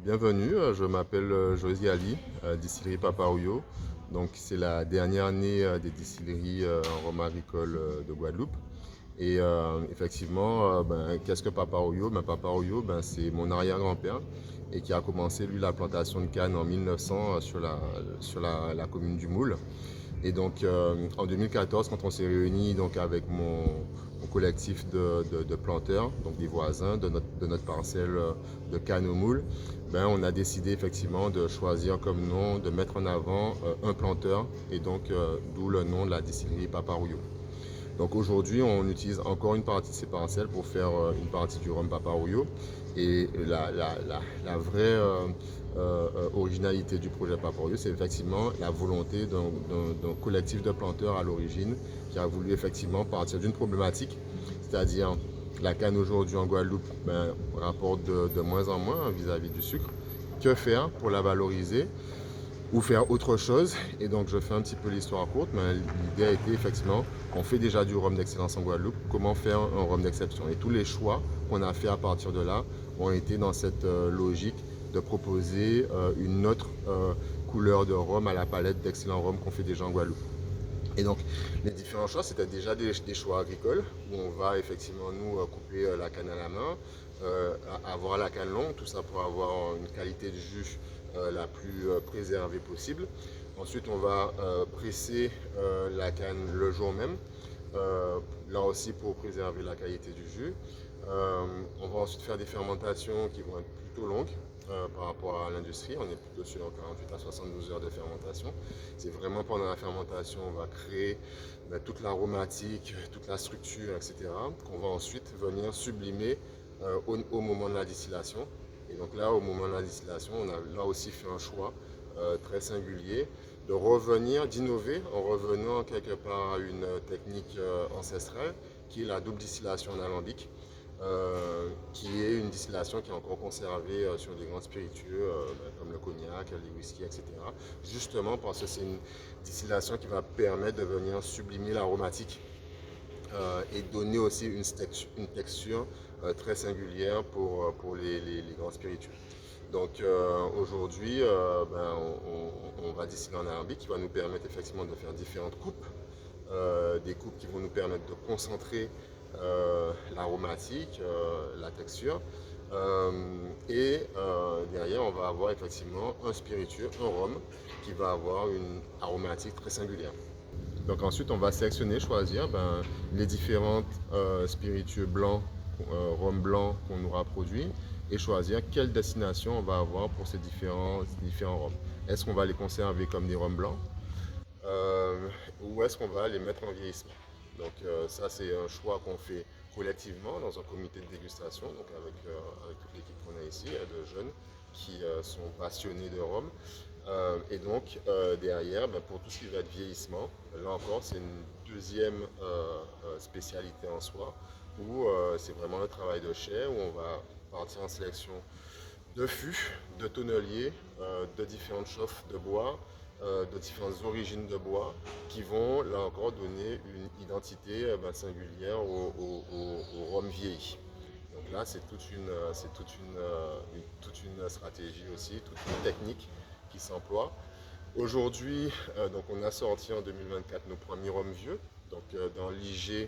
Bienvenue, je m'appelle Josie Ali, distillerie Paparouyo. Donc c'est la dernière année des distilleries en rhum agricole de Guadeloupe. Et effectivement, qu'est-ce que Paparouyo? Paparouyo, c'est mon arrière-grand-père et qui a commencé lui la plantation de canne en 1900 sur la commune du Moule. Et donc en 2014, quand on s'est réunis donc, avec mon collectif de planteurs, donc des voisins de notre parcelle de canne au moule, on a décidé effectivement de choisir comme nom, de mettre en avant un planteur, et donc d'où le nom de la distillerie Paparouyo. Donc aujourd'hui, on utilise encore une partie de ces parcelles pour faire une partie du rhum Paparouyo. Et la vraie originalité du projet Paparouyo, c'est effectivement la volonté d'un collectif de planteurs à l'origine qui a voulu effectivement partir d'une problématique, c'est-à-dire la canne aujourd'hui en Guadeloupe rapporte de moins en moins vis-à-vis du sucre. Que faire pour la valoriser ou faire autre chose? Et donc je fais un petit peu l'histoire courte, mais l'idée a été effectivement, on fait déjà du rhum d'excellence en Guadeloupe, comment faire un rhum d'exception? Et tous les choix qu'on a fait à partir de là ont été dans cette logique de proposer une autre couleur de rhum à la palette d'excellents rhum qu'on fait déjà en Guadeloupe. Et donc, les différents choix, c'était déjà des choix agricoles, où on va effectivement, nous, couper la canne à la main, avoir la canne longue, tout ça pour avoir une qualité de jus la plus préservée possible. Ensuite, on va presser la canne le jour même, là aussi pour préserver la qualité du jus. On va ensuite faire des fermentations qui vont être plutôt longues par rapport à l'industrie. On est plutôt sur 48 à 72 heures de fermentation. C'est vraiment pendant la fermentation, on va créer toute l'aromatique, toute la structure, etc. qu'on va ensuite venir sublimer au moment de la distillation. Et donc là, au moment de la distillation, on a là aussi fait un choix très singulier de revenir, d'innover en revenant quelque part à une technique ancestrale qui est la double distillation en alambic, qui est une distillation qui est encore conservée sur des grands spiritueux comme le cognac, les whisky, etc. Justement parce que c'est une distillation qui va permettre de venir sublimer l'aromatique et donner aussi une texture très singulière pour les grands spiritueux. Donc aujourd'hui, on va distiller en alambic qui va nous permettre effectivement de faire différentes coupes, des coupes qui vont nous permettre de concentrer l'aromatique, la texture. Derrière, on va avoir effectivement un spiritueux, un rhum, qui va avoir une aromatique très singulière. Donc ensuite, on va sélectionner, choisir les différents spiritueux blancs, rhum blanc qu'on aura produit, et choisir quelle destination on va avoir pour ces différents rhums. Est-ce qu'on va les conserver comme des rhums blancs ou est-ce qu'on va les mettre en vieillissement? Donc ça, c'est un choix qu'on fait collectivement dans un comité de dégustation, donc avec toute l'équipe qu'on a ici, de jeunes qui sont passionnés de rhum. Et donc derrière, pour tout ce qui va être vieillissement, là encore c'est une deuxième spécialité en soi, où c'est vraiment le travail de chai, où on va partir en sélection de fûts, de tonneliers, de différentes chauffes de bois, de différentes origines de bois, qui vont là encore donner une identité singulière au rhum vieilli. Donc là, c'est toute une stratégie aussi, toute une technique qui s'emploie. Aujourd'hui, donc on a sorti en 2024 nos premiers rhums vieux. Donc dans l'IG,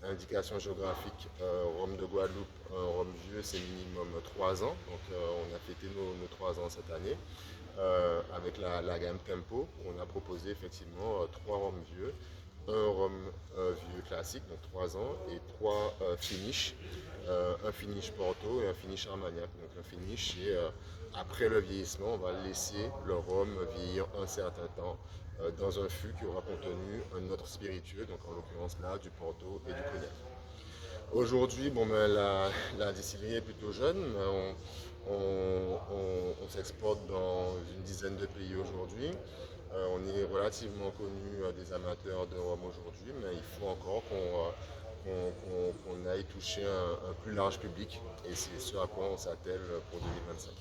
indication géographique, rhum de Guadeloupe, un rhum vieux, c'est minimum 3 ans. Donc on a fêté nos 3 ans cette année. Avec la gamme Tempo, on a proposé effectivement 3 rhums vieux, un rhum vieux classique, donc 3 ans, et 3 finishes, un finish Porto et un finish Armagnac. Donc un finish, c'est après le vieillissement, on va laisser le rhum vieillir un certain temps dans un fût qui aura contenu un autre spiritueux, donc en l'occurrence là du Porto et du Cognac. Aujourd'hui, la distillerie est plutôt jeune, mais on s'exporte dans une dizaine de pays aujourd'hui. On est relativement connu des amateurs de rhum aujourd'hui, mais il faut encore qu'on aille toucher un plus large public, et c'est ce à quoi on s'attelle pour 2025.